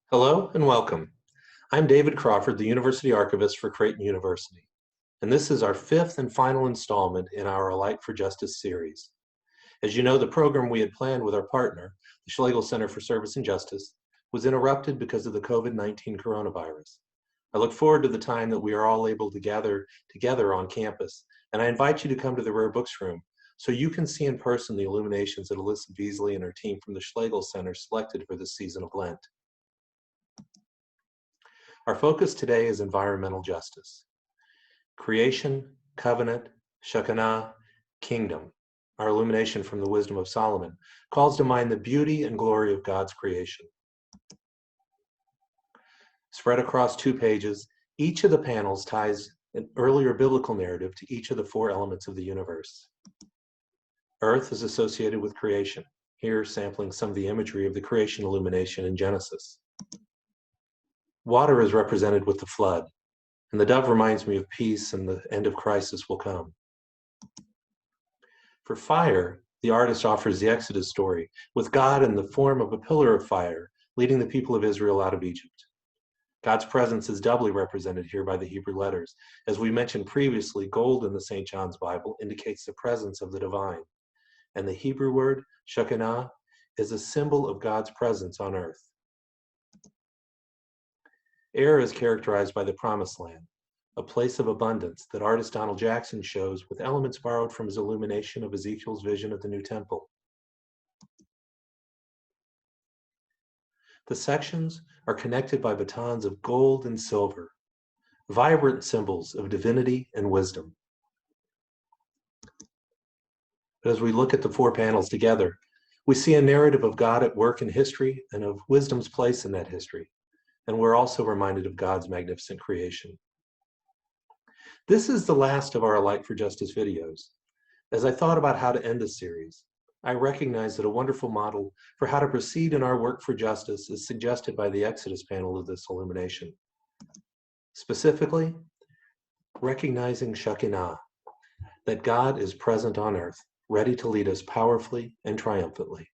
Hello and welcome. I'm David Crawford, the University Archivist for Creighton University, and this is our fifth and final installment in our A Light for Justice series. As you know, the program we had planned with our partner, the Schlegel Center for Service and Justice, was interrupted because of the COVID-19 coronavirus. I look forward to the time that we are all able to gather together on campus, and I invite you to come to the Rare Books Room so you can see in person the illuminations that Alyssa Beasley and her team from the Schlegel Center selected for this season of Lent. Our focus today is environmental justice. Creation, covenant, Shekinah, kingdom. Our illumination from the wisdom of Solomon calls to mind the beauty and glory of God's creation. Spread across 2 pages, each of the panels ties an earlier biblical narrative to each of the 4 elements of the universe. Earth is associated with creation, here sampling some of the imagery of the creation illumination in Genesis. Water is represented with the flood, and the dove reminds me of peace and the end of crisis will come. For fire, the artist offers the Exodus story, with God in the form of a pillar of fire, leading the people of Israel out of Egypt. God's presence is doubly represented here by the Hebrew letters. As we mentioned previously, gold in the St. John's Bible indicates the presence of the divine, and the Hebrew word, Shekinah, is a symbol of God's presence on earth. Air is characterized by the Promised Land, a place of abundance that artist Donald Jackson shows with elements borrowed from his illumination of Ezekiel's vision of the new temple. The sections are connected by batons of gold and silver, vibrant symbols of divinity and wisdom. But as we look at the 4 panels together, we see a narrative of God at work in history and of wisdom's place in that history. And we're also reminded of God's magnificent creation. This is the last of our A Light for Justice videos. As I thought about how to end this series, I recognize that a wonderful model for how to proceed in our work for justice is suggested by the Exodus panel of this illumination. Specifically, recognizing Shekinah, that God is present on earth, ready to lead us powerfully and triumphantly.